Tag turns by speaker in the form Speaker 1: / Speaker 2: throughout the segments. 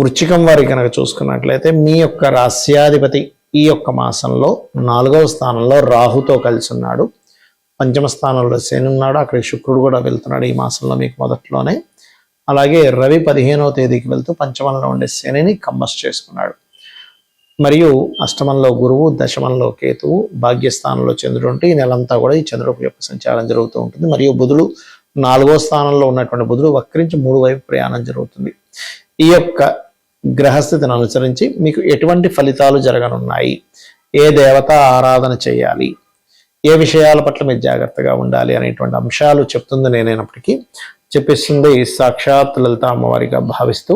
Speaker 1: వృశ్చికం వారి కనుక చూసుకున్నట్లయితే మీ యొక్క రాస్యాధిపతి ఈ యొక్క మాసంలో 4వ స్థానంలో రాహుతో కలిసి ఉన్నాడు. పంచమ స్థానంలో శని ఉన్నాడు, అక్కడికి శుక్రుడు కూడా వెళ్తున్నాడు ఈ మాసంలో మీకు మొదట్లోనే. అలాగే రవి 15వ తేదీకి వెళ్తూ పంచమంలో ఉండే శనిని కంబస్ చేసుకున్నాడు. మరియు అష్టమంలో గురువు, దశమంలో కేతువు, భాగ్యస్థానంలో చంద్రుడు ఉంటే ఈ నెలంతా కూడా ఈ చంద్రుడు యొక్క సంచారం జరుగుతూ ఉంటుంది. మరియు బుధుడు 4వ స్థానంలో ఉన్నటువంటి బుధుడు వక్రించి 3 వైపు ప్రయాణం జరుగుతుంది. ఈ యొక్క గ్రహస్థితిని అనుసరించి మీకు ఎటువంటి ఫలితాలు జరగనున్నాయి, ఏ దేవత ఆరాధన చేయాలి, ఏ విషయాల పట్ల మీరు జాగ్రత్తగా ఉండాలి అనేటువంటి అంశాలు చెప్తుంది నేనైనప్పటికీ చెప్పిస్తుంది సాక్షాత్ లలిత అమ్మవారిగా భావిస్తూ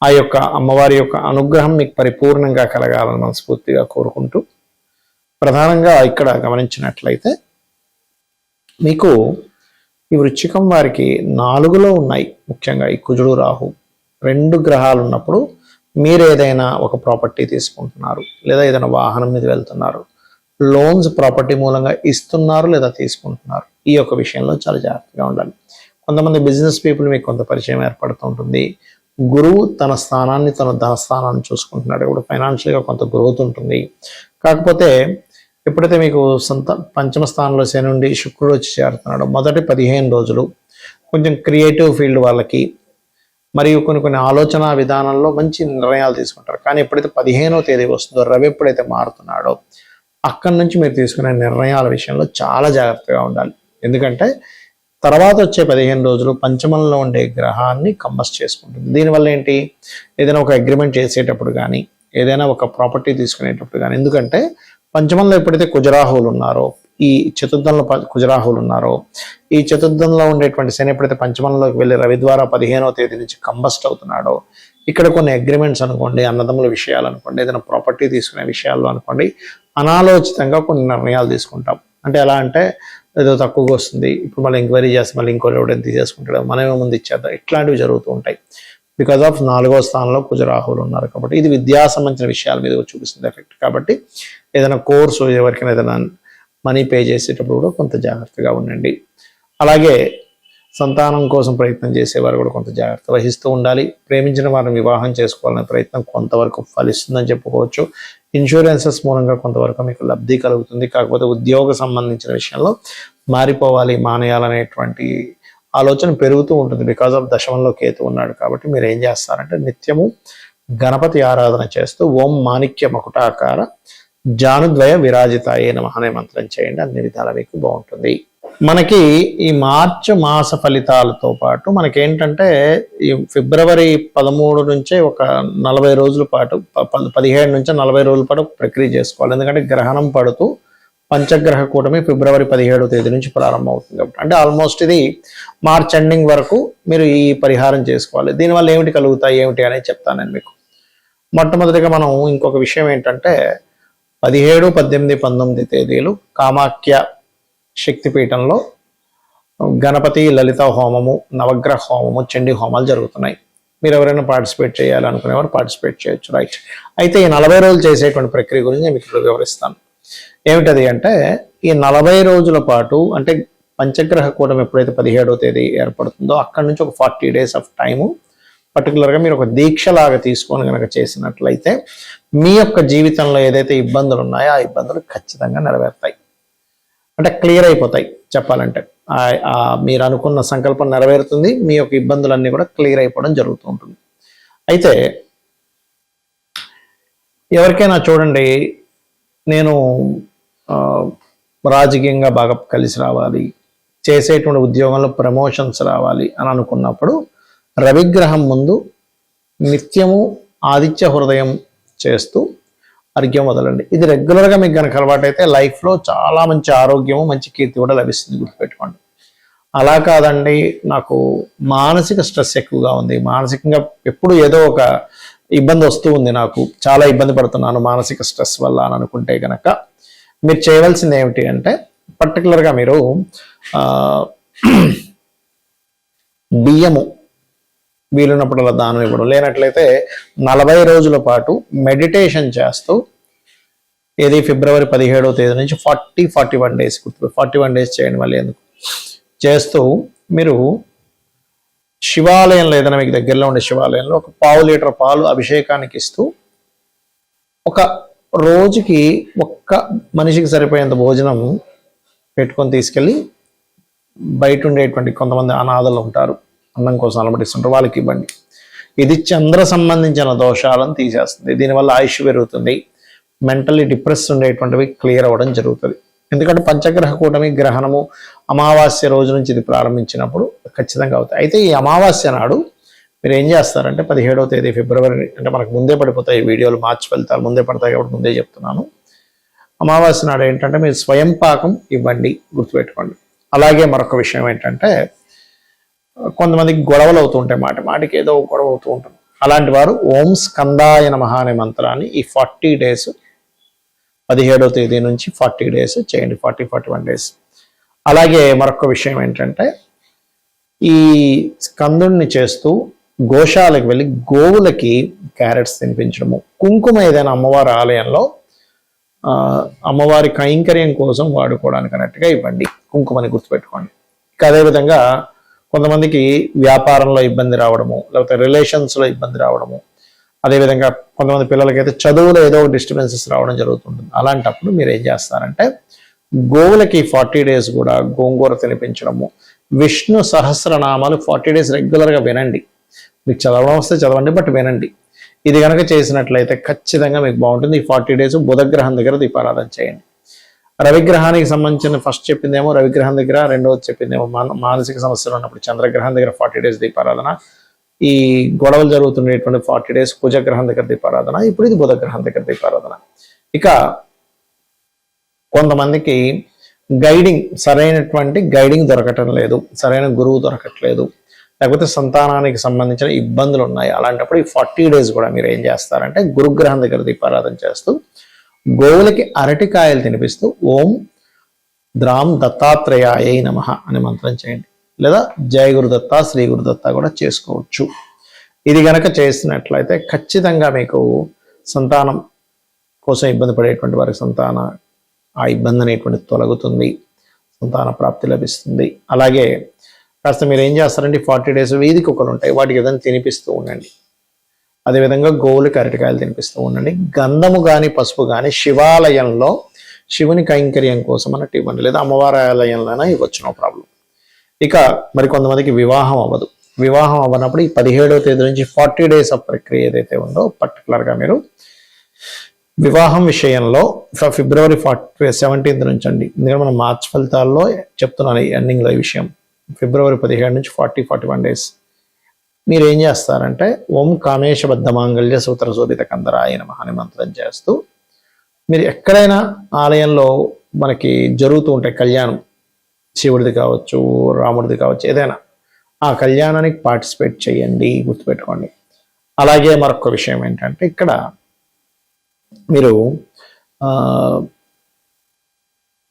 Speaker 1: ఆ యొక్క అమ్మవారి యొక్క అనుగ్రహం మీకు పరిపూర్ణంగా కలగాలని మనస్ఫూర్తిగా కోరుకుంటూ, ప్రధానంగా ఇక్కడ గమనించినట్లయితే మీకు ఈ వృశ్చికం వారికి 4లో ఉన్నాయి. ముఖ్యంగా ఈ కుజుడు రాహు 2 గ్రహాలు ఉన్నప్పుడు మీరు ఏదైనా ఒక ప్రాపర్టీ తీసుకుంటున్నారు, లేదా ఏదైనా వాహనం మీద వెళ్తున్నారు, లోన్స్ ప్రాపర్టీ మూలంగా ఇస్తున్నారు లేదా తీసుకుంటున్నారు, ఈ యొక్క విషయంలో చాలా జాగ్రత్తగా ఉండాలి. కొంతమంది బిజినెస్ పీపుల్ మీకు కొంత పరిచయం ఏర్పడుతూ ఉంటుంది. గురువు తన స్థానాన్ని, తన ధనస్థానాన్ని చూసుకుంటున్నాడు. ఇప్పుడు ఫైనాన్షియల్గా కొంత గ్రోత్ ఉంటుంది. కాకపోతే ఎప్పుడైతే మీకు పంచమ స్థానంలో శని నుండి శుక్రుడు వచ్చి చేరుతున్నాడు, మొదటి 15 రోజులు కొంచెం క్రియేటివ్ ఫీల్డ్ వాళ్ళకి మరియు కొన్ని ఆలోచన విధానంలో మంచి నిర్ణయాలు తీసుకుంటారు. కానీ ఎప్పుడైతే 15వ తేదీ వస్తుందో, రవి ఎప్పుడైతే మారుతున్నాడో అక్కడి నుంచి మీరు తీసుకునే నిర్ణయాల విషయంలో చాలా జాగ్రత్తగా ఉండాలి. ఎందుకంటే తర్వాత వచ్చే 15 రోజులు పంచమంలో ఉండే గ్రహాన్ని కంబస్ చేసుకుంటుంది. దీనివల్ల ఏంటి, ఏదైనా ఒక అగ్రిమెంట్ చేసేటప్పుడు కానీ, ఏదైనా ఒక ప్రాపర్టీ తీసుకునేటప్పుడు కానీ, ఎందుకంటే పంచమంలో ఎప్పుడైతే కుజరాహువులు ఉన్నారో, ఈ చతుర్థంలో కుజరాహువులు ఉన్నారో, ఈ చతుర్థంలో ఉండేటువంటి శని ఎప్పుడైతే పంచమంలోకి వెళ్ళి రవి ద్వారా 15వ తేదీ నుంచి కంబస్ట్ అవుతున్నాడో, ఇక్కడ కొన్ని అగ్రిమెంట్స్ అనుకోండి, అన్నదమ్ముల విషయాలు అనుకోండి, ఏదైనా ప్రాపర్టీ తీసుకునే విషయాల్లో అనుకోండి, అనాలోచితంగా కొన్ని నిర్ణయాలు తీసుకుంటాం. అంటే ఎలా అంటే ఏదో తక్కువగా వస్తుంది, ఇప్పుడు మళ్ళీ ఎంక్వైరీ చేస్తే మళ్ళీ ఇంకోటి ఎవడైనా తీసేసుకుంటాడు, మనమే ముందు ఇచ్చేద్దాం, ఇట్లాంటివి జరుగుతూ ఉంటాయి. బికాజ్ ఆఫ్ 4వ స్థానంలో కుజరాహువులు ఉన్నారు కాబట్టి ఇది విద్యా సంబంధించిన విషయాల మీద చూపిస్తుంది ఎఫెక్ట్. కాబట్టి ఏదైనా కోర్సు, ఎవరికైనా ఏదైనా మనీ పే చేసేటప్పుడు కూడా కొంత జాగ్రత్తగా ఉండండి. అలాగే సంతానం కోసం ప్రయత్నం చేసేవారు కూడా కొంత జాగ్రత్త వహిస్తూ ఉండాలి. ప్రేమించిన వారిని వివాహం చేసుకోవాలనే ప్రయత్నం కొంతవరకు ఫలిస్తుందని చెప్పుకోవచ్చు. ఇన్సూరెన్సెస్ మూలంగా కొంతవరకు మీకు లబ్ధి కలుగుతుంది. కాకపోతే ఉద్యోగ సంబంధించిన విషయంలో మారిపోవాలి, మానేయాలనేటువంటి ఆలోచన పెరుగుతూ ఉంటుంది. బికాజ్ ఆఫ్ దశమంలో కేతు ఉన్నాడు కాబట్టి మీరు ఏం చేస్తారంటే నిత్యము గణపతి ఆరాధన చేస్తూ ఓం మాణిక్య మకుటాకార జానుద్వయ విరాజితాయే నమః అనే మంత్రం చేయండి. అన్ని విధాలా మీకు బాగుంటుంది. మనకి ఈ మార్చి మాస ఫలితాలతో పాటు మనకేంటంటే ఈ ఫిబ్రవరి 13 నుంచే ఒక 40 రోజుల పాటు 17 నుంచి 40 రోజుల పాటు ప్రక్రియ చేసుకోవాలి. ఎందుకంటే గ్రహణం పడుతూ పంచగ్రహ కూటమి ఫిబ్రవరి 17వ తేదీ నుంచి ప్రారంభం అవుతుంది కాబట్టి, అంటే ఆల్మోస్ట్ ఇది మార్చ్ ఎండింగ్ వరకు మీరు ఈ పరిహారం చేసుకోవాలి. దీనివల్ల ఏమిటి కలుగుతాయి ఏమిటి అనేది చెప్తాను నేను మీకు. మొట్టమొదటిగా మనం ఇంకొక విషయం ఏంటంటే 17, 18, 19 తేదీలు కామాఖ్య శక్తిపీఠంలో గణపతి లలిత హోమము, నవగ్రహ హోమము, చండీ హోమాలు జరుగుతున్నాయి. మీరు ఎవరైనా పార్టిసిపేట్ చేయాలనుకునేవారు పార్టిసిపేట్ చేయొచ్చు. రైట్. అయితే ఈ 40 రోజులు చేసేటువంటి ప్రక్రియ గురించి నేను మీకు వివరిస్తాను. ఏమిటది అంటే ఈ 40 రోజుల పాటు, అంటే పంచగ్రహ కూటమి ఎప్పుడైతే 17వ తేదీ ఏర్పడుతుందో అక్కడి నుంచి ఒక 40 days ఆఫ్ టైము పర్టికులర్గా మీరు ఒక దీక్షలాగా తీసుకొని కనుక చేసినట్లయితే మీ యొక్క జీవితంలో ఏదైతే ఇబ్బందులు ఉన్నాయో ఆ ఇబ్బందులు ఖచ్చితంగా నెరవేరుతాయి. అంటే క్లియర్ అయిపోతాయి చెప్పాలంటే. మీరు అనుకున్న సంకల్పం నెరవేరుతుంది, మీ యొక్క ఇబ్బందులన్నీ కూడా క్లియర్ అయిపోవడం జరుగుతూ ఉంటుంది. అయితే ఎవరికైనా చూడండి, నేను రాజకీయంగా బాగా కలిసి రావాలి, చేసేటువంటి ఉద్యోగంలో ప్రమోషన్స్ రావాలి అని అనుకున్నప్పుడు రవిగ్రహం ముందు నిత్యము ఆదిత్య హృదయం చేస్తూ అర్ఘ్యం వదలండి. ఇది రెగ్యులర్గా మీకు కనుక అలవాటైతే లైఫ్లో చాలా మంచి ఆరోగ్యము, మంచి కీర్తి కూడా లభిస్తుంది, గుర్తుపెట్టుకోండి. అలా కాదండి, నాకు మానసిక స్ట్రెస్ ఎక్కువగా ఉంది, మానసికంగా ఎప్పుడు ఏదో ఒక ఇబ్బంది వస్తూ ఉంది, నాకు చాలా ఇబ్బంది పడుతున్నాను మానసిక స్ట్రెస్ వల్ల అని అనుకుంటే కనుక మీరు చేయవలసింది ఏమిటి అంటే పర్టికులర్గా మీరు బియ్యము వీలున్నప్పుడు అలా దానం ఇవ్వడం, లేనట్లయితే 40 రోజుల పాటు మెడిటేషన్ చేస్తూ, ఇది ఫిబ్రవరి 17వ తేదీ నుంచి 41 days 41 days చేయండి. మళ్ళీ ఎందుకు చేస్తూ మీరు శివాలయంలో ఏదైనా మీకు దగ్గరలో ఉండే శివాలయంలో ఒక పావు లీటర్ పాలు అభిషేకానికి ఇస్తూ ఒక రోజుకి ఒక్క మనిషికి సరిపోయేంత భోజనం పెట్టుకొని తీసుకెళ్ళి బయట ఉండేటువంటి కొంతమంది అనాథలు ఉంటారు, అన్నం కోసం అలమటిస్తుంటారు, వాళ్ళకి ఇవ్వండి. ఇది చంద్ర సంబంధించిన దోషాలను తీసేస్తుంది. దీనివల్ల ఆయుష్ పెరుగుతుంది, మెంటల్లీ డిప్రెస్ ఉండేటువంటివి క్లియర్ అవ్వడం జరుగుతుంది. ఎందుకంటే పంచగ్రహ కూటమి గ్రహణము అమావాస్య రోజు నుంచి ఇది ప్రారంభించినప్పుడు ఖచ్చితంగా అవుతాయి. అయితే ఈ అమావాస్య నాడు మీరు ఏం చేస్తారంటే 17వ తేదీ ఫిబ్రవరి, అంటే మనకు ముందే పడిపోతాయి వీడియోలు, మార్చి ఫలితాలు ముందే పడతాయి కాబట్టి ముందే చెప్తున్నాను. అమావాస్య నాడు ఏంటంటే మీరు స్వయం పాకం ఇవ్వండి, గుర్తుపెట్టుకోండి. అలాగే మరొక విషయం ఏంటంటే కొంతమందికి గొడవలు అవుతూ ఉంటాయి, మాటికి ఏదో గొడవ అవుతూ ఉంటుంది. అలాంటి వారు ఓం స్కందాయ నమః అనే మంత్రాన్ని ఈ 40 డేస్ 17వ తేదీ నుంచి 40 డేస్ చేయండి, 41 డేస్. అలాగే మరొక విషయం ఏంటంటే ఈ స్కందుణ్ణి చేస్తూ గోశాలకు వెళ్ళి గోవులకి క్యారెట్స్ తినిపించడము, కుంకుమ ఏదైనా అమ్మవారి ఆలయంలో అమ్మవారి కైంకర్యం కోసం వాడుకోవడానికి అన్నట్టుగా ఇవ్వండి, కుంకుమని గుర్తుపెట్టుకోండి. ఇక అదేవిధంగా కొంతమందికి వ్యాపారంలో ఇబ్బంది రావడము, లేకపోతే రిలేషన్స్లో ఇబ్బంది రావడము, అదేవిధంగా కొంతమంది పిల్లలకైతే చదువులో ఏదో డిస్టర్బెన్సెస్ రావడం జరుగుతుంటుంది. అలాంటప్పుడు మీరు ఏం చేస్తారంటే గోవులకి 40 డేస్ కూడా గోంగూర తినిపించడము, విష్ణు సహస్రనామాలు 40 డేస్ రెగ్యులర్గా వినండి. మీకు చదవడం వస్తే చదవండి, బట్ వినండి. ఇది కనుక చేసినట్లయితే ఖచ్చితంగా మీకు బాగుంటుంది. ఈ 40 డేస్ బుధగ్రహం దగ్గర దీపారాధన చేయండి. రవిగ్రహానికి సంబంధించిన ఫస్ట్ చెప్పిందేమో రవిగ్రహం దగ్గర, రెండవది చెప్పిందేమో మానసిక సమస్యలు ఉన్నప్పుడు చంద్రగ్రహం దగ్గర 40 డేస్ దీపారాధన, ఈ గొడవలు జరుగుతుండేటువంటి 40 డేస్ కుజగ్రహం దగ్గర దీపారాధన, ఇప్పుడు ఇది బుధగ్రహం దగ్గర దీపారాధన. ఇక కొంతమందికి సరైనటువంటి గైడింగ్ దొరకటం లేదు, సరైన గురువు దొరకట్లేదు, లేకపోతే సంతానానికి సంబంధించిన ఇబ్బందులు ఉన్నాయి. అలాంటప్పుడు ఈ 40 డేస్ కూడా మీరు ఏం చేస్తారంటే గురుగ్రహం దగ్గర దీపారాధన చేస్తూ గోవులకి అరటికాయలు తినిపిస్తూ ఓం ద్రాం దత్తాత్రేయాయ నమః అనే మంత్రం చేయండి, లేదా జయ గురుదత్త శ్రీ గురుదత్త కూడా చేసుకోవచ్చు. ఇది గనక చేసినట్లయితే ఖచ్చితంగా మీకు సంతానం కోసం ఇబ్బంది పడేటువంటి వారికి ఆ ఇబ్బంది అనేటువంటి తొలగుతుంది, సంతాన ప్రాప్తి లభిస్తుంది. అలాగే కాస్త మీరు ఏం చేస్తారంటే 40 డేస్ వీధి కుక్కలు ఉంటాయి, వాటికి ఏదైనా తినిపిస్తూ ఉండండి. అదేవిధంగా గోవులకి అరటికాయలు తినిపిస్తూ ఉండండి. గంధము కానీ పసుపు కానీ శివాలయంలో శివుని కైంకర్యం కోసం అన్నట్టు ఇవ్వండి, లేదా అమ్మవారి ఆలయంలోనే ఇవ్వచ్చు, నో ప్రాబ్లం. ఇక మరి కొంతమందికి వివాహం అవ్వదు. వివాహం అవ్వనప్పుడు ఈ 17వ తేదీ నుంచి 40 డేస్ ఆఫ్ ప్రక్రియ ఏదైతే ఉందో పర్టికులర్గా మీరు వివాహం విషయంలో ఫిబ్రవరి 17th నుంచి అండి, ఎందుకంటే మనం మార్చ్ ఫలితాల్లో చెప్తున్నాను ఈ ఎండింగ్లో ఈ విషయం. ఫిబ్రవరి 17 నుంచి 41 డేస్ మీరు ఏం చేస్తారంటే ఓం కామేశబద్ధ మాంగళ్య సూత్ర శోభిత కందరాయ నమః అనే మంత్రం చేస్తూ మీరు ఎక్కడైనా ఆలయంలో మనకి జరుగుతూ ఉంటాయి కళ్యాణం, శివుడిది కావచ్చు, రాముడిది కావచ్చు, ఏదైనా ఆ కళ్యాణానికి పార్టిసిపేట్ చేయండి, గుర్తుపెట్టుకోండి. అలాగే మరొక విషయం ఏంటంటే ఇక్కడ మీరు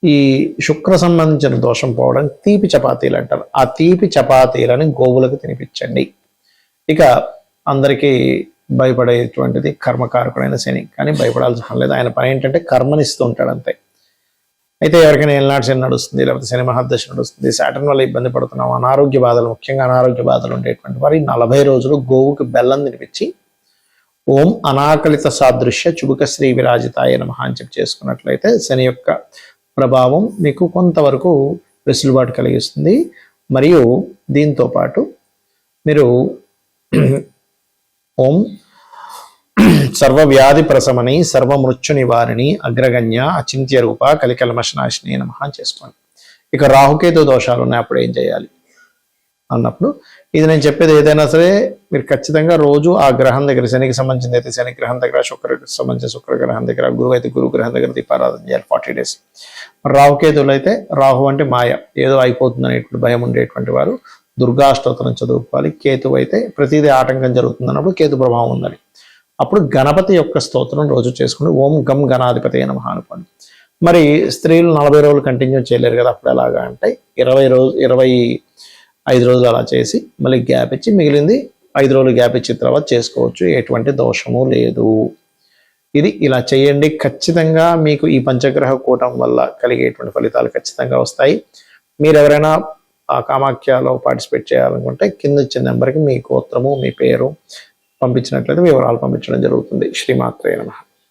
Speaker 1: ఈ శుక్ర సంబంధించిన దోషం పోవడం తీపి చపాతీలు అంటారు, ఆ తీపి చపాతీలని గోవులకు తినిపించండి. ఇక అందరికీ భయపడేటువంటిది కర్మకారకుడైన శని, కానీ భయపడాల్సిన లేదు. ఆయన పని ఏంటంటే కర్మనిస్తూ ఉంటాడు అంతే. అయితే ఎవరికైనా ఏళ్ళనాటి శని నడుస్తుంది, లేకపోతే శని మహాదశ నడుస్తుంది, సాటర్న్ వల్ల ఇబ్బంది పడుతున్నాం, అనారోగ్య బాధలు, ముఖ్యంగా అనారోగ్య బాధలు ఉండేటువంటి వారి 40 రోజులు గోవుకి బెల్లం తినిపించి ఓం అనాకలిత సాదృశ్య చుబుక శ్రీ విరాజితాయ నమః అని చెప్పి చేసుకున్నట్లయితే శని యొక్క ప్రభావం మీకు కొంతవరకు వెసులుబాటు కలిగిస్తుంది. మరియు దీంతో పాటు మీరు ఓం సర్వవ్యాధి ప్రశమని సర్వమృత్యు నివారిణి అగ్రగణ్య అచింత్య రూప కలికల్మషనాశిని నమః చేసుకోండి. ఇక రాహుకేతు దోషాలు ఉన్నాయి, అప్పుడు ఏం చేయాలి అన్నప్పుడు ఇది నేను చెప్పేది ఏదైనా సరే మీరు ఖచ్చితంగా రోజు ఆ గ్రహం దగ్గర, శనికి సంబంధించింది అయితే శని గ్రహం దగ్గర, శుక్రకి సంబంధించిన శుక్రగ్రహం దగ్గర, గురువు అయితే గురు గ్రహం దగ్గర దీపారాధన చేయాలి 40 డేస్. రాహుకేతువులు అయితే రాహు అంటే మాయ, ఏదో అయిపోతుంది అనేటువంటి భయం ఉండేటువంటి వారు దుర్గాష్టోత్తరం చదువుకోవాలి. కేతువు అయితే ప్రతిదీ ఆటంకం జరుగుతుంది అన్నప్పుడు కేతు ప్రభావం ఉందని, అప్పుడు గణపతి యొక్క స్తోత్రం రోజు చేసుకుని ఓం గం గణాధిపతి నమః అనుకోండి. మరి స్త్రీలు 40 రోజులు కంటిన్యూ చేయలేరు కదా, అప్పుడు ఎలాగా అంటే 25 రోజులు అలా చేసి మళ్ళీ గ్యాప్ ఇచ్చి మిగిలింది 5 రోజులు గ్యాప్ ఇచ్చిన తర్వాత చేసుకోవచ్చు, ఎటువంటి దోషము లేదు. ఇది ఇలా చేయండి, ఖచ్చితంగా మీకు ఈ పంచగ్రహ కూటం వల్ల కలిగేటువంటి ఫలితాలు ఖచ్చితంగా వస్తాయి. మీరు ఎవరైనా ఆ కామాఖ్యలో పార్టిసిపేట్ చేయాలనుకుంటే కింద ఇచ్చిన నెంబర్కి మీ గోత్రము మీ పేరు పంపించినట్లయితే వివరాలు పంపించడం జరుగుతుంది. శ్రీమాత్రే నమః.